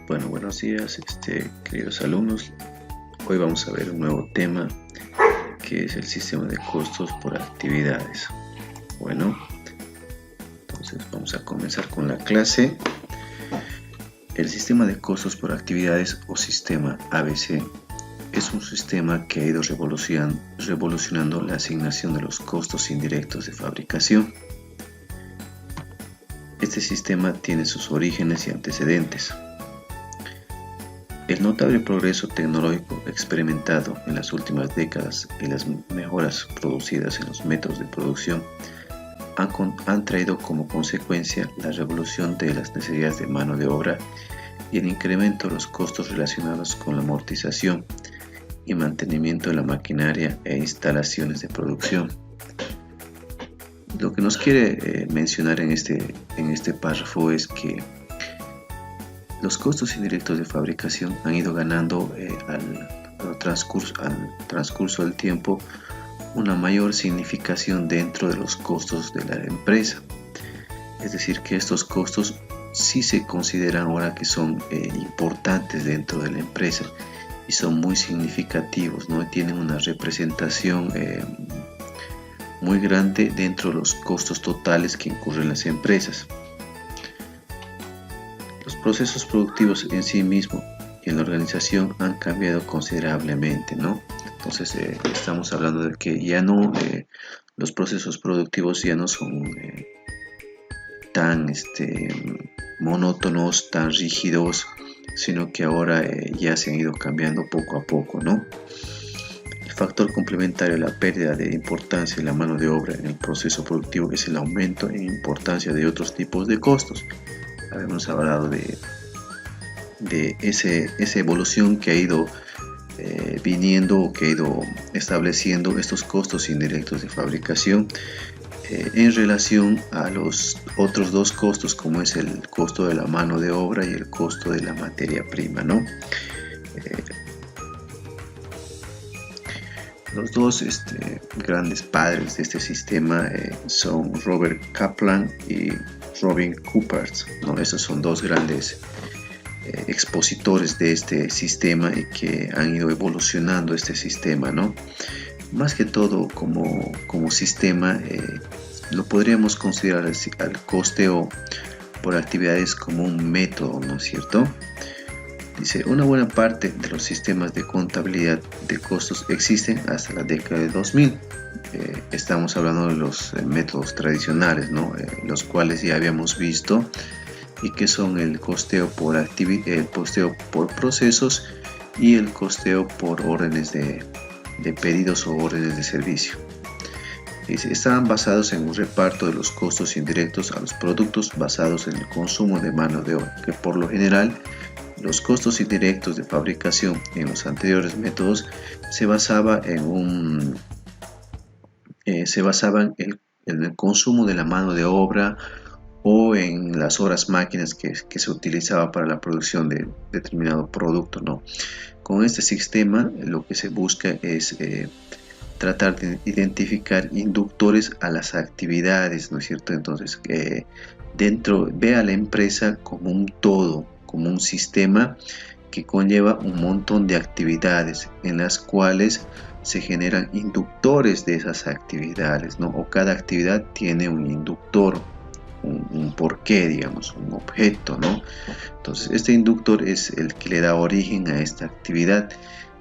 Bueno, buenos días, queridos alumnos. Hoy vamos a ver un nuevo tema que es el sistema de costos por actividades. Bueno, entonces vamos a comenzar con la clase. El sistema de costos por actividades o sistema ABC es un sistema que ha ido revolucionando la asignación de los costos indirectos de fabricación. Este sistema tiene sus orígenes y antecedentes. El notable progreso tecnológico experimentado en las últimas décadas y las mejoras producidas en los métodos de producción han traído como consecuencia la revolución de las necesidades de mano de obra y el incremento de los costos relacionados con la amortización y mantenimiento de la maquinaria e instalaciones de producción. Lo que nos quiere mencionar en este párrafo es que los costos indirectos de fabricación han ido ganando al transcurso del tiempo una mayor significación dentro de los costos de la empresa. Es decir, que estos costos sí se consideran ahora que son importantes dentro de la empresa y son muy significativos, ¿no? Tienen una representación muy grande dentro de los costos totales que incurren las empresas. Los procesos productivos en sí mismos y en la organización han cambiado considerablemente, ¿no? Entonces estamos hablando de que ya no los procesos productivos ya no son tan monótonos, tan rígidos, sino que ahora ya se han ido cambiando poco a poco, ¿no? El factor complementario a la pérdida de importancia de la mano de obra en el proceso productivo es el aumento en importancia de otros tipos de costos. Habíamos hablado de esa evolución que ha ido viniendo o que ha ido estableciendo estos costos indirectos de fabricación en relación a los otros dos costos, como es el costo de la mano de obra y el costo de la materia prima, ¿no? Los dos grandes padres de este sistema son Robert Kaplan y Robin Coopers, ¿no? Esos son dos grandes expositores de este sistema y que han ido evolucionando este sistema, ¿no? Más que todo como sistema lo podríamos considerar al costeo por actividades como un método, ¿no es cierto? Dice, una buena parte de los sistemas de contabilidad de costos existen hasta la década de 2000. Estamos hablando de los métodos tradicionales, ¿no? Los cuales ya habíamos visto y que son el costeo por el costeo por procesos y el costeo por órdenes de pedidos o órdenes de servicio. Dice, estaban basados en un reparto de los costos indirectos a los productos basados en el consumo de mano de obra, que por lo general los costos indirectos de fabricación en los anteriores métodos se basaban en el consumo de la mano de obra o en las horas máquinas que se utilizaba para la producción de determinado producto, ¿no? Con este sistema lo que se busca es tratar de identificar inductores a las actividades, ¿no es cierto? Entonces ve a la empresa como un todo, como un sistema que conlleva un montón de actividades en las cuales se generan inductores de esas actividades, ¿no? O cada actividad tiene un inductor, un porqué, digamos, un objeto, ¿no? Entonces este inductor es el que le da origen a esta actividad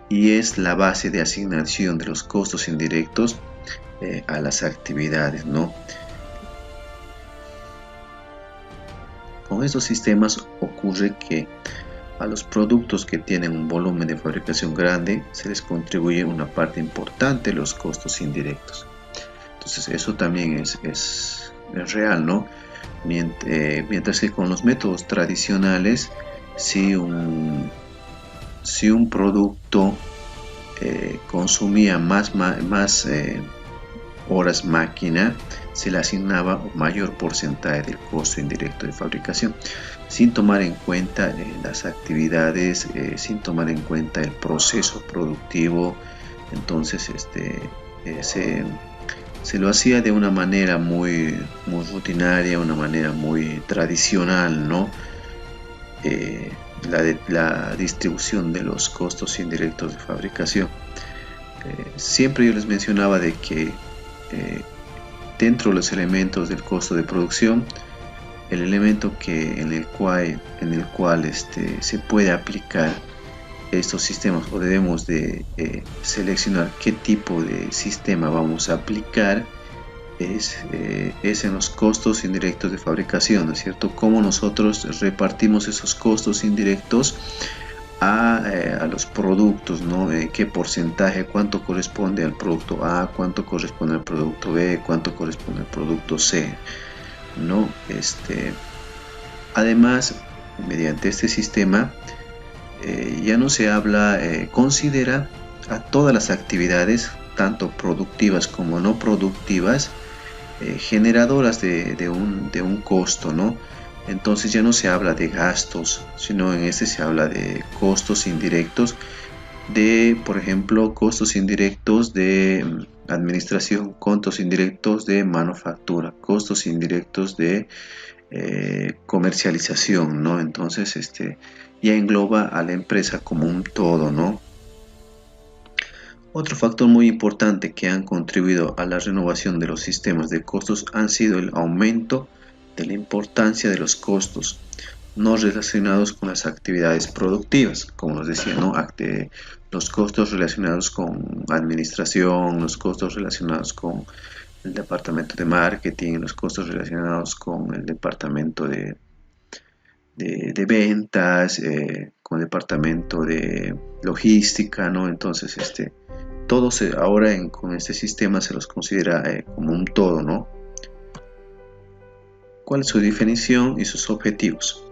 y es la base de asignación de los costos indirectos a las actividades, ¿no? Con estos sistemas ocurre que a los productos que tienen un volumen de fabricación grande se les contribuye una parte importante de los costos indirectos. Entonces eso también es real, ¿no? Mientras que con los métodos tradicionales, si un producto consumía más horas máquina, se le asignaba un mayor porcentaje del costo indirecto de fabricación, sin tomar en cuenta las actividades, sin tomar en cuenta el proceso productivo. Entonces se lo hacía de una manera muy rutinaria, una manera muy tradicional, ¿no? La distribución de los costos indirectos de fabricación. Siempre yo les mencionaba de que dentro de los elementos del costo de producción, el elemento en el cual se puede aplicar estos sistemas, o debemos de seleccionar qué tipo de sistema vamos a aplicar, es en los costos indirectos de fabricación, ¿no es cierto? Cómo nosotros repartimos esos costos indirectos a los productos, ¿no? ¿Qué porcentaje, cuánto corresponde al producto A, cuánto corresponde al producto B, cuánto corresponde al producto C, ¿no? Además, mediante este sistema ya no se habla, considera a todas las actividades, tanto productivas como no productivas, generadoras de un costo, ¿no? Entonces ya no se habla de gastos, sino en este se habla de costos indirectos, por ejemplo, costos indirectos de administración, costos indirectos de manufactura, costos indirectos de comercialización, ¿no? Entonces ya engloba a la empresa como un todo, ¿no? Otro factor muy importante que han contribuido a la renovación de los sistemas de costos han sido el aumento de la importancia de los costos no relacionados con las actividades productivas, como nos decía, ¿no? Los costos relacionados con administración, los costos relacionados con el departamento de marketing, los costos relacionados con el departamento de ventas, con el departamento de logística, ¿no? Entonces, todos ahora con este sistema se los considera como un todo, ¿no? ¿Cuál es su definición y sus objetivos?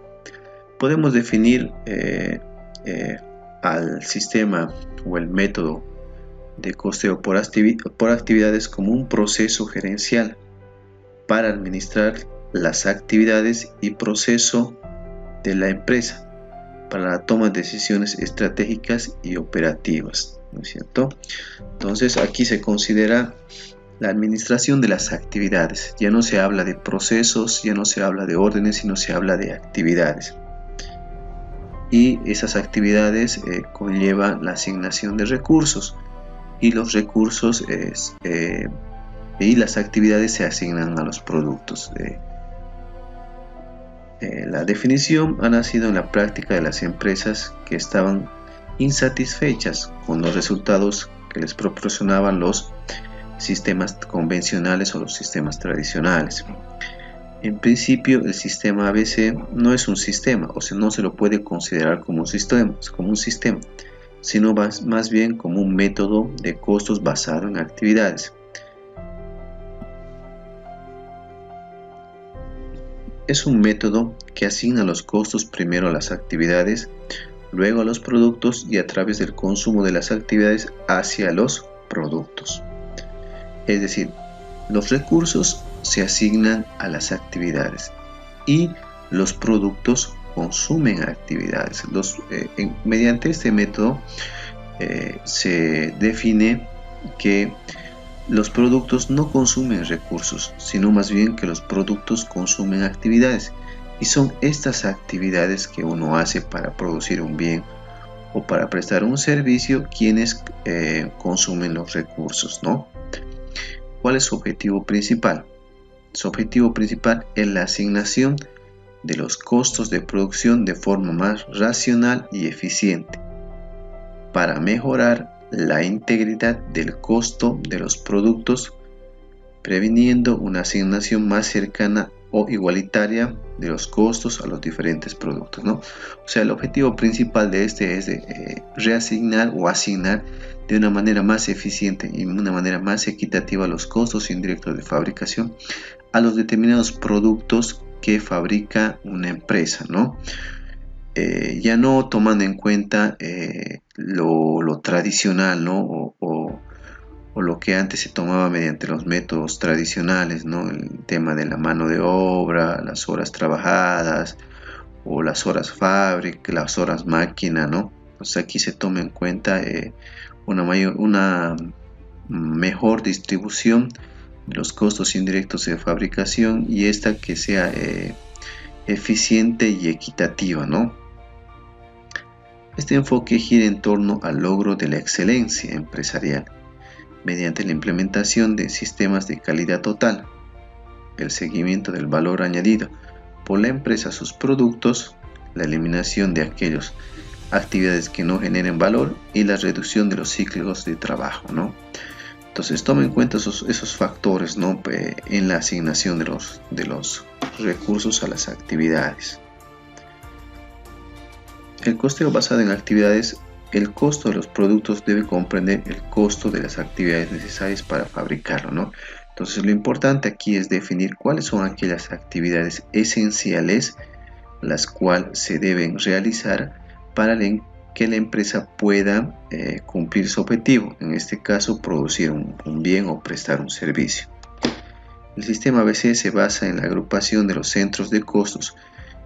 Podemos definir al sistema o el método de costeo por actividades como un proceso gerencial para administrar las actividades y proceso de la empresa para la toma de decisiones estratégicas y operativas, ¿no es cierto? Entonces aquí se considera la administración de las actividades. Ya no se habla de procesos, ya no se habla de órdenes, sino se habla de actividades. Y esas actividades conllevan la asignación de recursos, y los recursos y las actividades se asignan a los productos. La definición ha nacido en la práctica de las empresas que estaban insatisfechas con los resultados que les proporcionaban los sistemas convencionales o los sistemas tradicionales. En principio, el sistema ABC no es un sistema, o sea, no se lo puede considerar como un sistema, sino más bien como un método de costos basado en actividades. Es un método que asigna los costos primero a las actividades, luego a los productos y a través del consumo de las actividades hacia los productos. Es decir, los recursos se asignan a las actividades y los productos consumen actividades. Mediante este método se define que los productos no consumen recursos, sino más bien que los productos consumen actividades. Y son estas actividades que uno hace para producir un bien o para prestar un servicio quienes consumen los recursos, ¿no? ¿Cuál es su objetivo principal? Su objetivo principal es la asignación de los costos de producción de forma más racional y eficiente para mejorar la integridad del costo de los productos, previniendo una asignación más cercana o igualitaria de los costos a los diferentes productos, ¿no? O sea, el objetivo principal de es de reasignar o asignar de una manera más eficiente y de una manera más equitativa los costos indirectos de fabricación a los determinados productos que fabrica una empresa, ¿no? Ya no tomando en cuenta lo tradicional, ¿no? o lo que antes se tomaba mediante los métodos tradicionales, ¿no? El tema de la mano de obra, las horas trabajadas o las horas fábrica, las horas máquina, ¿no? Pues aquí se toma en cuenta una mejor distribución de los costos indirectos de fabricación y esta que sea eficiente y equitativa, ¿no? Este enfoque gira en torno al logro de la excelencia empresarial mediante la implementación de sistemas de calidad total, el seguimiento del valor añadido por la empresa a sus productos, la eliminación de aquellas actividades que no generen valor y la reducción de los ciclos de trabajo, ¿no? Entonces toma en cuenta esos factores, ¿no? En la asignación de los recursos a las actividades. El costeo basado en actividades. El costo de los productos debe comprender el costo de las actividades necesarias para fabricarlo, ¿no? Entonces lo importante aquí es definir cuáles son aquellas actividades esenciales las cuales se deben realizar para que la empresa pueda cumplir su objetivo, en este caso producir un bien o prestar un servicio. El sistema ABC se basa en la agrupación de los centros de costos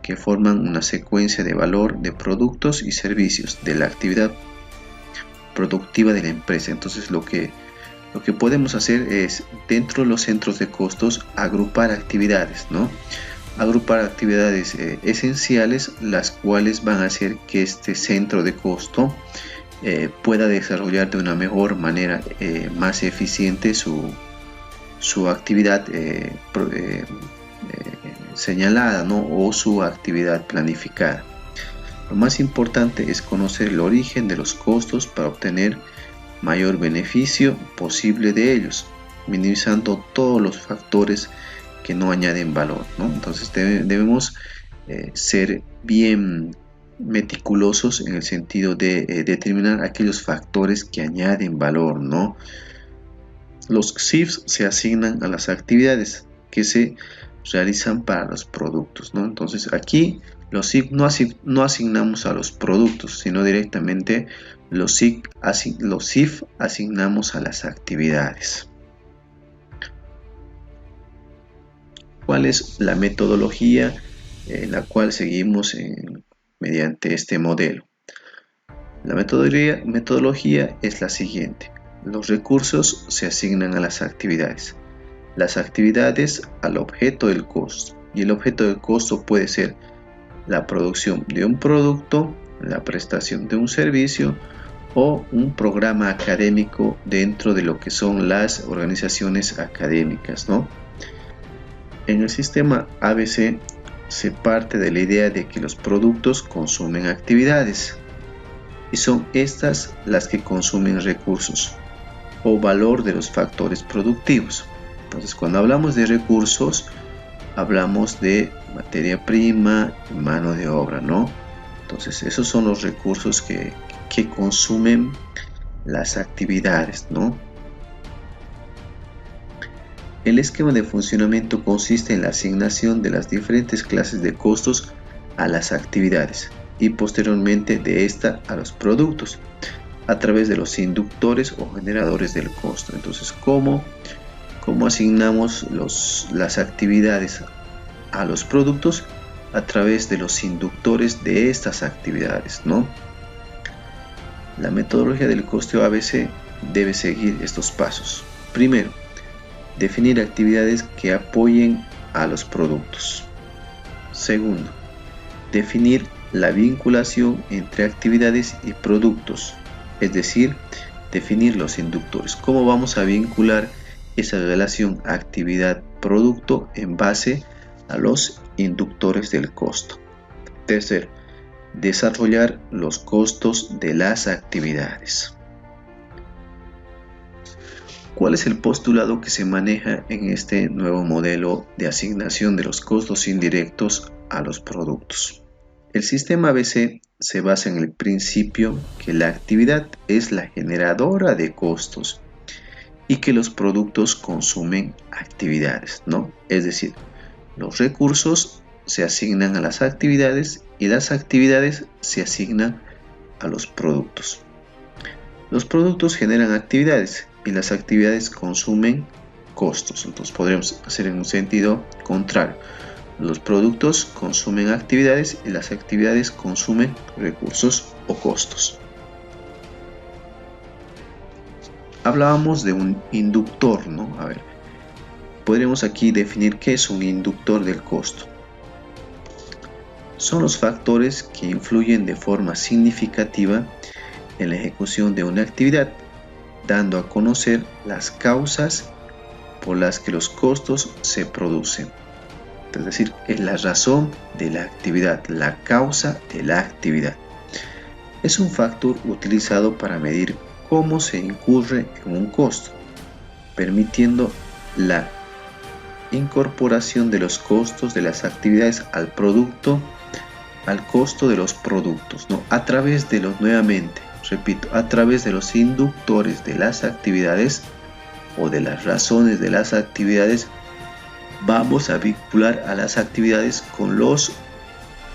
que forman una secuencia de valor de productos y servicios de la actividad productiva de la empresa. Entonces lo que podemos hacer es, dentro de los centros de costos, agrupar actividades, ¿no? Agrupar actividades esenciales, las cuales van a hacer que este centro de costo pueda desarrollar de una mejor manera, más eficiente su actividad señalada, ¿no? O su actividad planificada. Lo más importante es conocer el origen de los costos para obtener mayor beneficio posible de ellos, minimizando todos los factores que no añaden valor, ¿no? Entonces debemos ser bien meticulosos en el sentido de determinar aquellos factores que añaden valor, ¿no? Los CIFs se asignan a las actividades que se realizan para los productos, ¿no? Entonces aquí los CIF no asignamos a los productos, sino directamente los CIF asignamos a las actividades. ¿Cuál es la metodología en la cual seguimos mediante este modelo? La metodología es la siguiente. Los recursos se asignan a las actividades. Las actividades al objeto del costo. Y el objeto del costo puede ser la producción de un producto, la prestación de un servicio o un programa académico dentro de lo que son las organizaciones académicas, ¿no? En el sistema ABC se parte de la idea de que los productos consumen actividades y son estas las que consumen recursos o valor de los factores productivos. Entonces, cuando hablamos de recursos, hablamos de materia prima y mano de obra, ¿no? Entonces, esos son los recursos que consumen las actividades, ¿no? El esquema de funcionamiento consiste en la asignación de las diferentes clases de costos a las actividades y posteriormente de esta a los productos a través de los inductores o generadores del costo. Entonces, ¿cómo asignamos las actividades a los productos? A través de los inductores de estas actividades, ¿no? La metodología del costeo ABC debe seguir estos pasos. Primero, definir actividades que apoyen a los productos. Segundo, definir la vinculación entre actividades y productos, es decir, definir los inductores. ¿Cómo vamos a vincular esa relación actividad-producto en base a los inductores del costo? Tercero, desarrollar los costos de las actividades. ¿Cuál es el postulado que se maneja en este nuevo modelo de asignación de los costos indirectos a los productos? El sistema ABC se basa en el principio que la actividad es la generadora de costos y que los productos consumen actividades, ¿no? Es decir, los recursos se asignan a las actividades y las actividades se asignan a los productos. Los productos generan actividades y las actividades consumen costos. Entonces podríamos hacer en un sentido contrario. Los productos consumen actividades y las actividades consumen recursos o costos. Hablábamos de un inductor, ¿no? A ver, podríamos aquí definir qué es un inductor del costo. Son los factores que influyen de forma significativa en la ejecución de una actividad, dando a conocer las causas por las que los costos se producen. Es decir, es la razón de la actividad, la causa de la actividad. Es un factor utilizado para medir cómo se incurre en un costo, permitiendo la incorporación de los costos de las actividades al producto, al costo de los productos, ¿no? A través de los, nuevamente, repito, a través de los inductores de las actividades o de las razones de las actividades, vamos a vincular a las actividades con los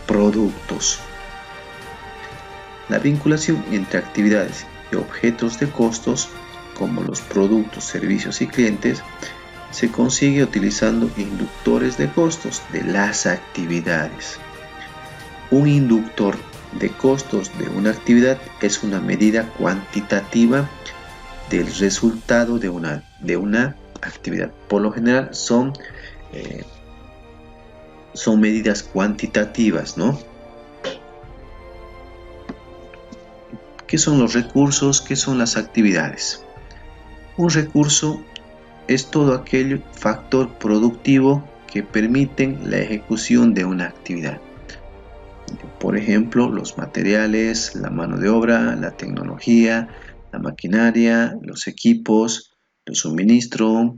productos. La vinculación entre actividades y objetos de costos, como los productos, servicios y clientes, se consigue utilizando inductores de costos de las actividades. Un inductor de costos de una actividad es una medida cuantitativa del resultado de una actividad. Por lo general son medidas cuantitativas, ¿no? ¿Qué son los recursos? ¿Qué son las actividades? Un recurso es todo aquel factor productivo que permiten la ejecución de una actividad. Por ejemplo, los materiales, la mano de obra, la tecnología, la maquinaria, los equipos, el suministro,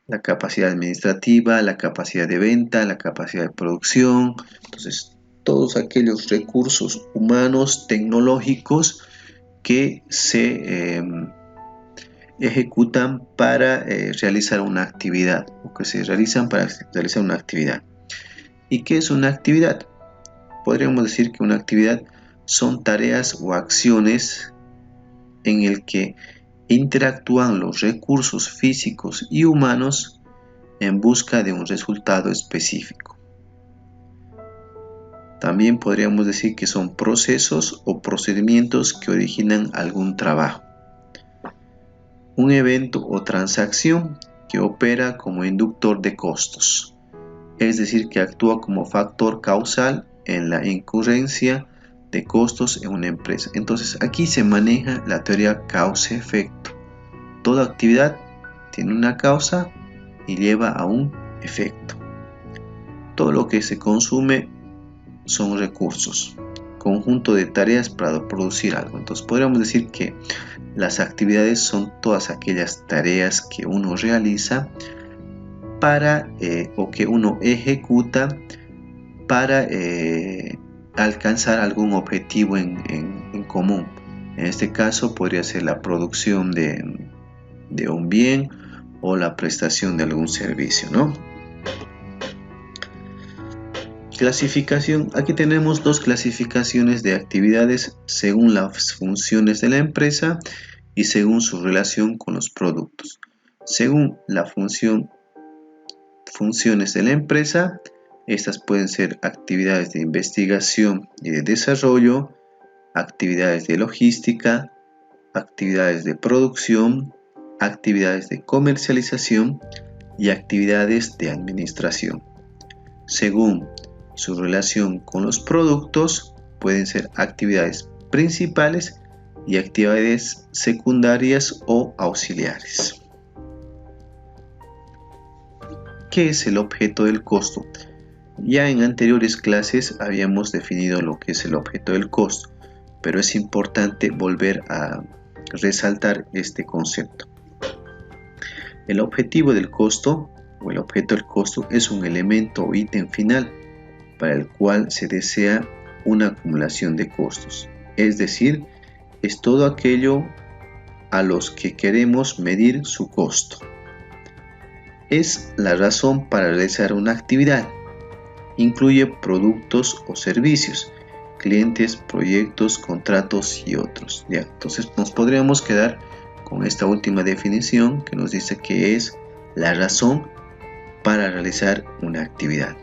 la capacidad administrativa, la capacidad de venta, la capacidad de producción. Entonces, todos aquellos recursos humanos, tecnológicos que se ejecutan para realizar una actividad, o que se realizan para realizar una actividad. ¿Y qué es una actividad? Podríamos decir que una actividad son tareas o acciones en el que interactúan los recursos físicos y humanos en busca de un resultado específico. También podríamos decir que son procesos o procedimientos que originan algún trabajo. Un evento o transacción que opera como inductor de costos, es decir, que actúa como factor causal en la incurrencia de costos en una empresa. Entonces aquí se maneja la teoría causa-efecto. Toda actividad tiene una causa y lleva a un efecto. Todo lo que se consume son recursos, conjunto de tareas para producir algo. Entonces podríamos decir que las actividades son todas aquellas tareas que uno realiza para o que uno ejecuta para alcanzar algún objetivo en común. En este caso podría ser la producción de un bien o la prestación de algún servicio, ¿no? Clasificación. Aquí tenemos dos clasificaciones de actividades según las funciones de la empresa y según su relación con los productos. Según la funciones de la empresa, estas pueden ser actividades de investigación y de desarrollo, actividades de logística, actividades de producción, actividades de comercialización y actividades de administración. Según su relación con los productos, pueden ser actividades principales y actividades secundarias o auxiliares. ¿Qué es el objeto del costo? Ya en anteriores clases habíamos definido lo que es el objeto del costo, pero es importante volver a resaltar este concepto. El objetivo del costo o el objeto del costo es un elemento o ítem final para el cual se desea una acumulación de costos, es decir, es todo aquello a los que queremos medir su costo. Es la razón para realizar una actividad. Incluye productos o servicios, clientes, proyectos, contratos y otros. Ya, entonces nos podríamos quedar con esta última definición que nos dice que es la razón para realizar una actividad.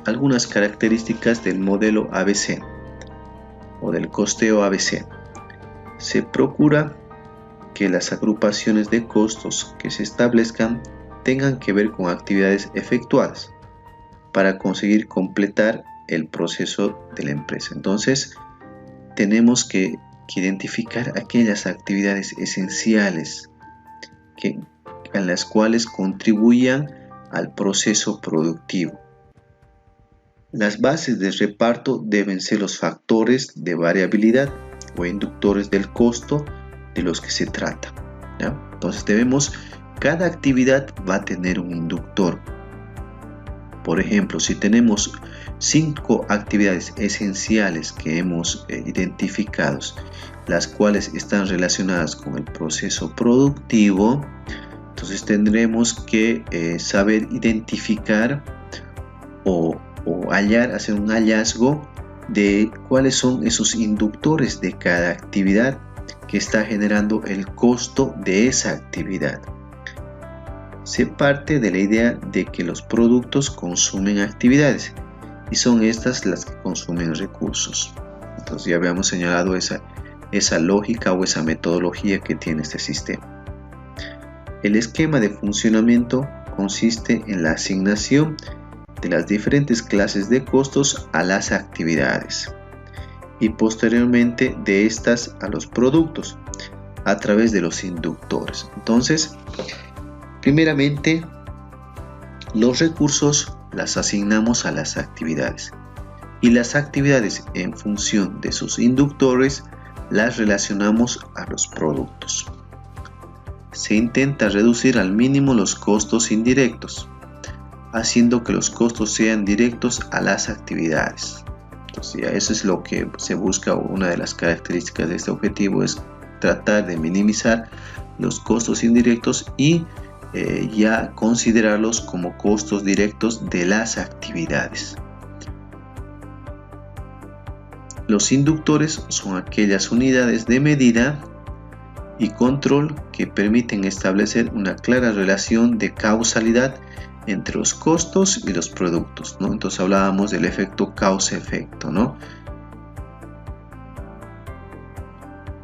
Algunas características del modelo ABC o del costeo ABC. Se procura que las agrupaciones de costos que se establezcan tengan que ver con actividades efectuadas para conseguir completar el proceso de la empresa. Entonces, tenemos que identificar aquellas actividades esenciales en las cuales contribuyan al proceso productivo. Las bases de reparto deben ser los factores de variabilidad o inductores del costo de los que se trata, ¿ya? Entonces cada actividad va a tener un inductor. Por ejemplo, si tenemos 5 actividades esenciales que hemos identificado, las cuales están relacionadas con el proceso productivo, entonces tendremos que saber identificar o hacer un hallazgo de cuáles son esos inductores de cada actividad que está generando el costo de esa actividad. Se parte de la idea de que los productos consumen actividades y son estas las que consumen recursos. Entonces ya habíamos señalado esa lógica o esa metodología que tiene este sistema. El esquema de funcionamiento consiste en la asignación de las diferentes clases de costos a las actividades y posteriormente de estas a los productos a través de los inductores. Entonces, primeramente, los recursos las asignamos a las actividades y las actividades en función de sus inductores las relacionamos a los productos. Se intenta reducir al mínimo los costos indirectos, haciendo que los costos sean directos a las actividades. Entonces, eso es lo que se busca. Una de las características de este objetivo es tratar de minimizar los costos indirectos y ya considerarlos como costos directos de las actividades. Los inductores son aquellas unidades de medida y control que permiten establecer una clara relación de causalidad entre los costos y los productos, ¿no? Entonces hablábamos del efecto causa-efecto, ¿no?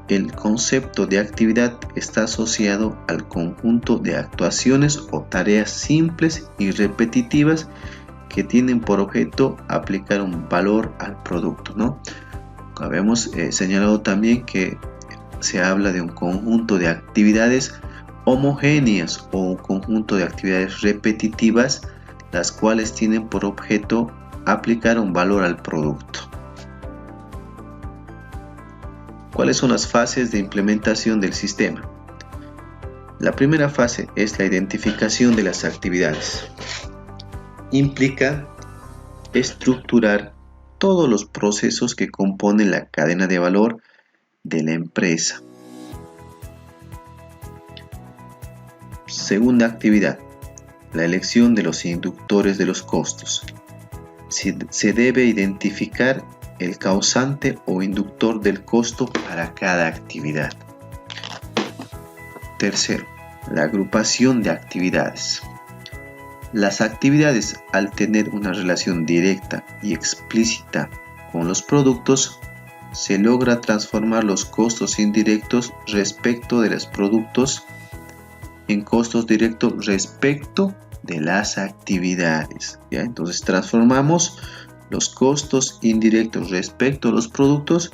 El concepto de actividad está asociado al conjunto de actuaciones o tareas simples y repetitivas que tienen por objeto aplicar un valor al producto, ¿no? Habíamos señalado también que se habla de un conjunto de actividades homogéneas o un conjunto de actividades repetitivas, las cuales tienen por objeto aplicar un valor al producto. ¿Cuáles son las fases de implementación del sistema? La primera fase es la identificación de las actividades. Implica estructurar todos los procesos que componen la cadena de valor de la empresa. Segunda actividad, la elección de los inductores de los costos. Se debe identificar el causante o inductor del costo para cada actividad. Tercero, la agrupación de actividades. Las actividades, al tener una relación directa y explícita con los productos, se logra transformar los costos indirectos respecto de los productos en costos directos respecto de las actividades, ¿ya? Entonces transformamos los costos indirectos respecto a los productos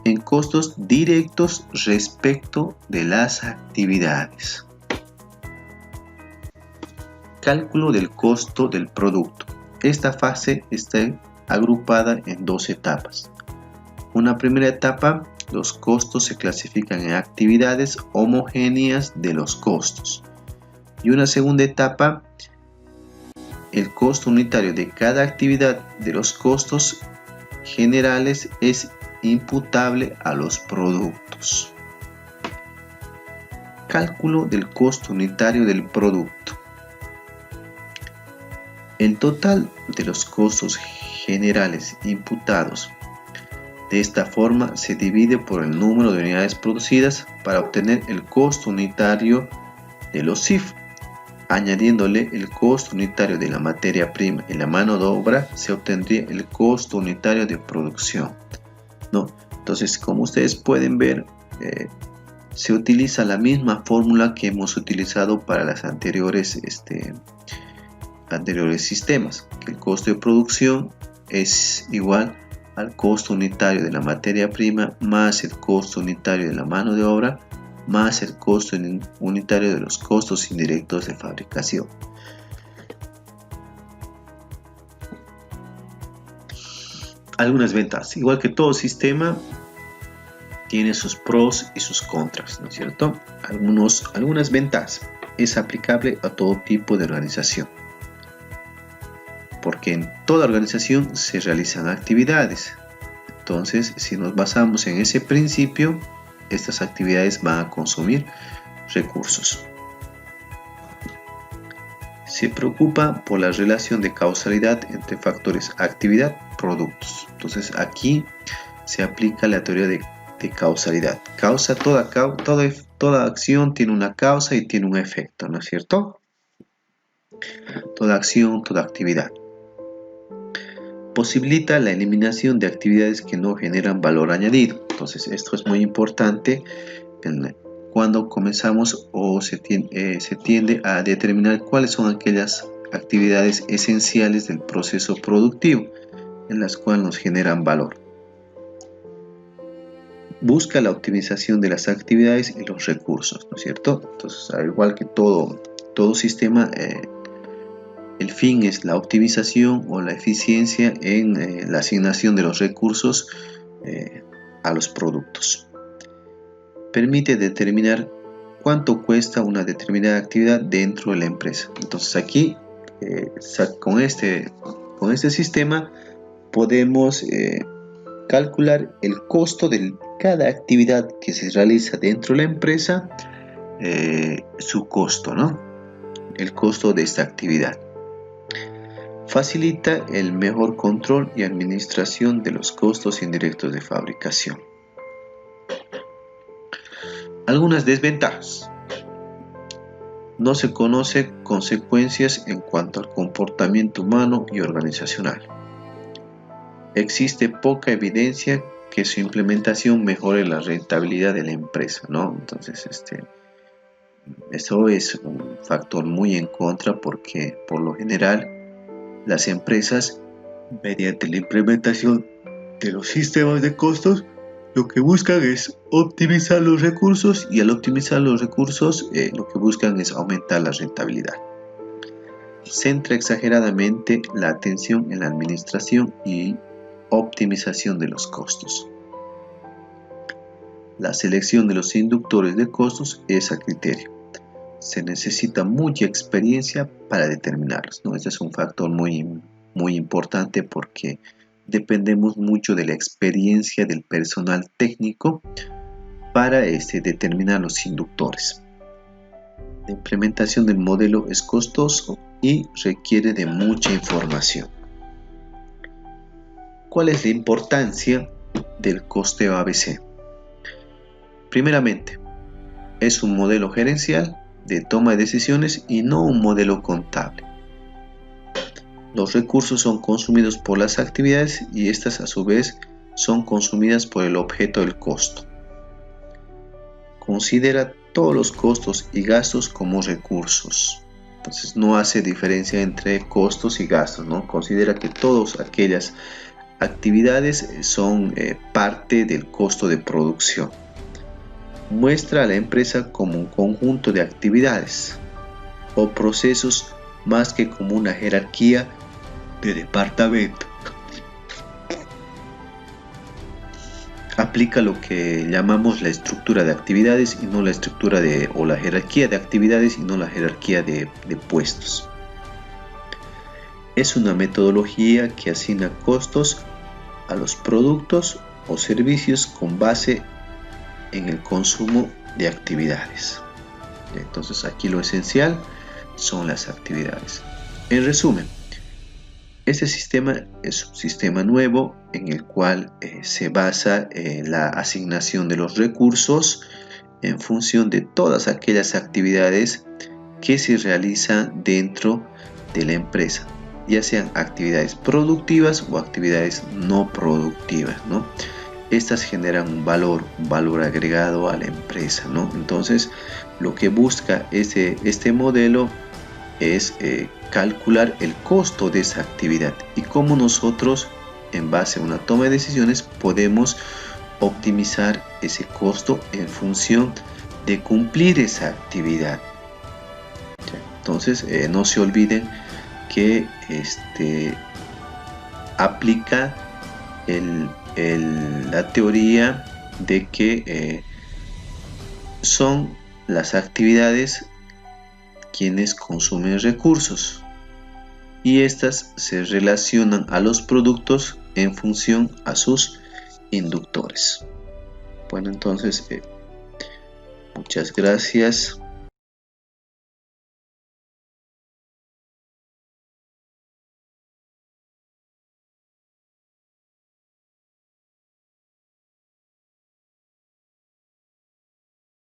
en costos directos respecto de las actividades. Cálculo del costo del producto. Esta fase está agrupada en 2 etapas. Una primera etapa, los costos se clasifican en actividades homogéneas de los costos. Y una segunda etapa, el costo unitario de cada actividad de los costos generales es imputable a los productos. Cálculo del costo unitario del producto. El total de los costos generales imputados De esta forma se divide por el número de unidades producidas para obtener el costo unitario de los CIF. Añadiéndole el costo unitario de la materia prima y la mano de obra, se obtendría el costo unitario de producción, ¿no? Entonces, como ustedes pueden ver, se utiliza la misma fórmula que hemos utilizado para las anteriores sistemas, que el costo de producción es igual al costo unitario de la materia prima más el costo unitario de la mano de obra más el costo unitario de los costos indirectos de fabricación. Algunas ventajas. Igual que todo sistema, tiene sus pros y sus contras, ¿no es cierto? Algunas ventajas. Es aplicable a todo tipo de organización, porque en toda organización se realizan actividades. Entonces, si nos basamos en ese principio, estas actividades van a consumir recursos. Se preocupa por la relación de causalidad entre factores actividad-productos. Entonces aquí se aplica la teoría de causalidad. Toda acción tiene una causa y tiene un efecto, ¿no es cierto? Toda acción, toda actividad. Posibilita la eliminación de actividades que no generan valor añadido. Entonces esto es muy importante cuando comenzamos o se tiende a determinar cuáles son aquellas actividades esenciales del proceso productivo en las cuales nos generan valor. Busca la optimización de las actividades y los recursos, ¿no es cierto? Entonces, al igual que todo sistema, el fin es la optimización o la eficiencia en la asignación de los recursos a los productos. Permite determinar cuánto cuesta una determinada actividad dentro de la empresa. Entonces aquí, con este sistema, podemos calcular el costo de cada actividad que se realiza dentro de la empresa, su costo, ¿no? El costo de esta actividad. Facilita el mejor control y administración de los costos indirectos de fabricación. Algunas desventajas. No se conoce consecuencias en cuanto al comportamiento humano y organizacional. Existe poca evidencia que su implementación mejore la rentabilidad de la empresa, ¿no? Entonces, eso es un factor muy en contra porque, por lo general, las empresas, mediante la implementación de los sistemas de costos, lo que buscan es optimizar los recursos y al optimizar los recursos, lo que buscan es aumentar la rentabilidad. Centra exageradamente la atención en la administración y optimización de los costos. La selección de los inductores de costos es a criterio. Se necesita mucha experiencia para determinarlos, ¿no? Este es un factor muy importante porque dependemos mucho de la experiencia del personal técnico para determinar los inductores. La implementación del modelo es costoso y requiere de mucha información. ¿Cuál es la importancia del costeo ABC? Primeramente, es un modelo gerencial de toma de decisiones y no un modelo contable. Los recursos son consumidos por las actividades y estas a su vez son consumidas por el objeto del costo. Considera todos los costos y gastos como recursos. Entonces no hace diferencia entre costos y gastos, ¿no? Considera que todas aquellas actividades son parte del costo de producción. Muestra a la empresa como un conjunto de actividades o procesos más que como una jerarquía de departamento. Aplica lo que llamamos la estructura de actividades y no la estructura o la jerarquía de actividades y no la jerarquía de puestos. Es una metodología que asigna costos a los productos o servicios con base en el consumo de actividades. Entonces aquí lo esencial son las actividades. En resumen, este sistema es un sistema nuevo en el cual se basa la asignación de los recursos en función de todas aquellas actividades que se realizan dentro de la empresa, ya sean actividades productivas o actividades no productivas, ¿no? Estas generan un valor agregado a la empresa, ¿no? Entonces, lo que busca este modelo es calcular el costo de esa actividad y cómo nosotros, en base a una toma de decisiones, podemos optimizar ese costo en función de cumplir esa actividad. Entonces, no se olviden que aplica la teoría de que son las actividades quienes consumen recursos y estas se relacionan a los productos en función a sus inductores. Bueno, entonces muchas gracias.